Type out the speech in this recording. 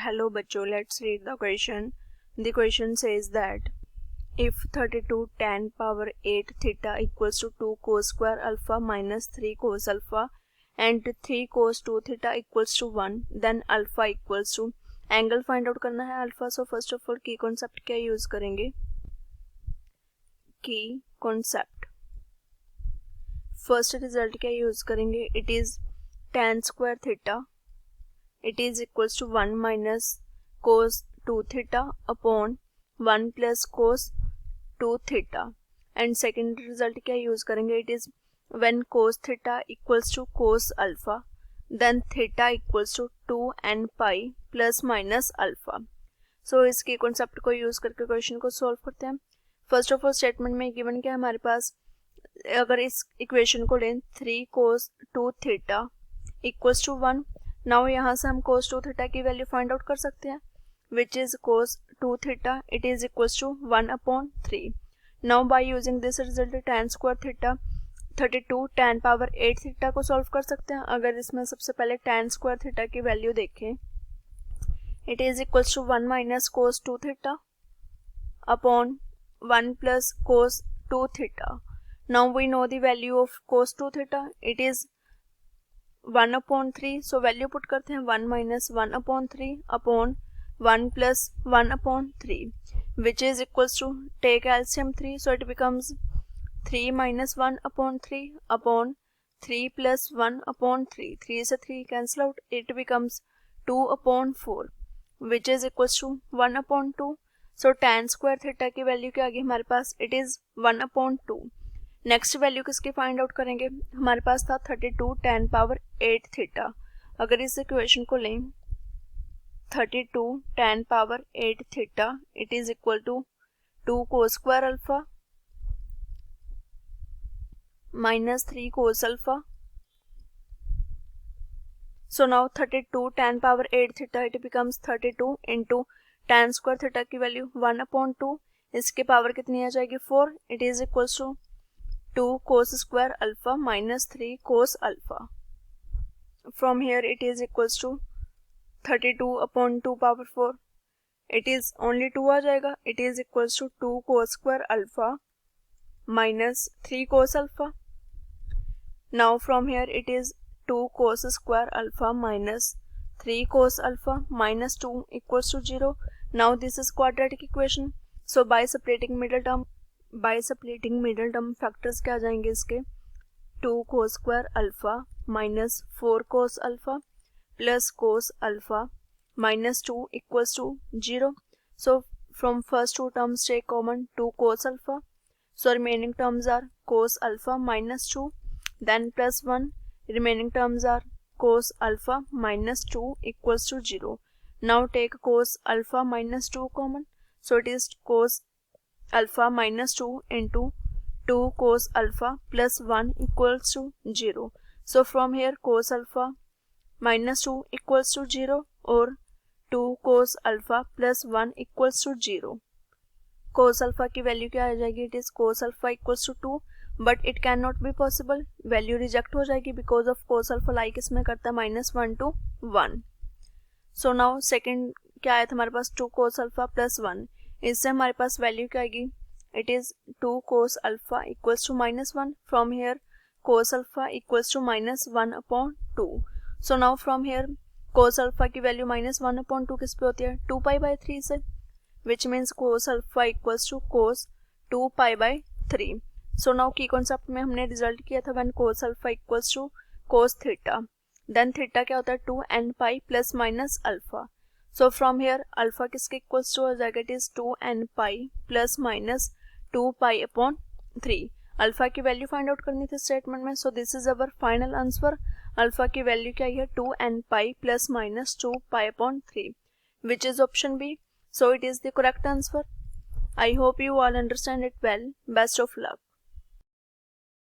Hello बच्चों, let's read the question. The question says that if 32 tan power 8 theta equals to 2 cos square alpha minus 3 cos alpha and 3 cos 2 theta equals to 1, then alpha equals to angle find out करना है alpha. So first of all की concept क्या use करेंगे? की concept. First result क्या use करेंगे? It is tan square theta it is equals to 1 minus cos 2 theta upon 1 plus cos 2 theta. and second result क्या use करेंगे? it is when cos theta equals to cos alpha then theta equals to 2 n pi plus minus alpha. so इसके concept को use करके question को solve करते हैं. First of all statement में given क्या है हमारे पास? अगर इस इक्वेशन को लें 3 cos 2 theta equals to 1. Now यहाँ से हम cos 2 थीटा की वैल्यू फाइंड आउट कर सकते हैं which is cos 2 theta it is equals to 1/3. Now by using this result tan square theta 32 tan power 8 theta को सॉल्व कर सकते हैं. अगर इसमें सबसे पहले tan स्क्वायर थीटा की वैल्यू देखें it is equals to 1 minus cos 2 theta upon 1 plus cos 2 theta. Now we know the value of cos 2 theta it is 1/3. So value put करते हैं 1 minus 1/3 upon 1 plus 1/3 which is equals to take LCM 3. So it becomes 3 minus 1/3 upon 3 plus 1/3. 3 से 3 cancel out. It becomes 2/4 which is equals to 1/2. So tan square theta की value क्या आ गई हमारे पास? It is 1/2. Next value किसकी find out करेंगे? हमारे पास था 32 tan पावर 8 थीटा. अगर इस इक्वेशन को लें 32 tan power 8 theta it is equal to 2 cos square alpha minus 3 cos alpha. So now 32 tan power 8 theta it becomes 32 into tan square theta की value 1/2. इसके power कितनी आ जाएगी? 4. It is equals to 2 cos square alpha minus 3 cos alpha. From here it is equals to 32 upon 2 power 4. It is only 2 आ जाएगा. It is equals to 2 cos square alpha minus 3 cos alpha. Now from here it is 2 cos square alpha minus 3 cos alpha minus 2 equals to 0. Now this is quadratic equation. So by separating middle term factors क्या आ जाएंगे इसके? 2 cos square alpha minus 4 cos alpha plus cos alpha minus 2 equals to 0. So from first two terms take common 2 cos alpha. So remaining terms are cos alpha minus 2 then plus 1. Remaining terms are cos alpha minus 2 equals to 0. Now take cos alpha minus 2 common. So it is cos alpha minus 2 into 2 cos alpha plus 1 equals to 0. So from here cos alpha minus 2 equals to 0 or 2 cos alpha plus 1 equals to 0. cos alpha की value क्या आ जाएगी? It is cos alpha equals to 2 but it cannot be possible. Value reject हो जाएगी because of cos alpha like इसमें करता है -1 to 1. So now second क्या आया था हमारे पास? 2 cos alpha plus 1. इससे हमारे पास वैल्यू क्या आएगी? It is 2 cos alpha equals to -1. From here cos alpha equals to -1/2. So now from here cos alpha की वैल्यू -1/2 किस पे होती है? 2π/3 से which means cos alpha equals to cos 2π/3. So now की कॉन्सेप्ट में हमने रिजल्ट किया था when cos alpha equals to cos theta then theta क्या होता है? 2 n pi plus minus alpha. So from here alpha किसके इक्वल्स टू हो जाएगा? It is 2 n pi plus minus 2π/3. Alpha की वैल्यू फाइंड आउट करनी थी स्टेटमेंट में. So this is our final answer. Alpha की वैल्यू क्या है? 2 n pi plus minus 2π/3 which is option B. So it is the correct answer. I hope you all understand it well. Best of luck.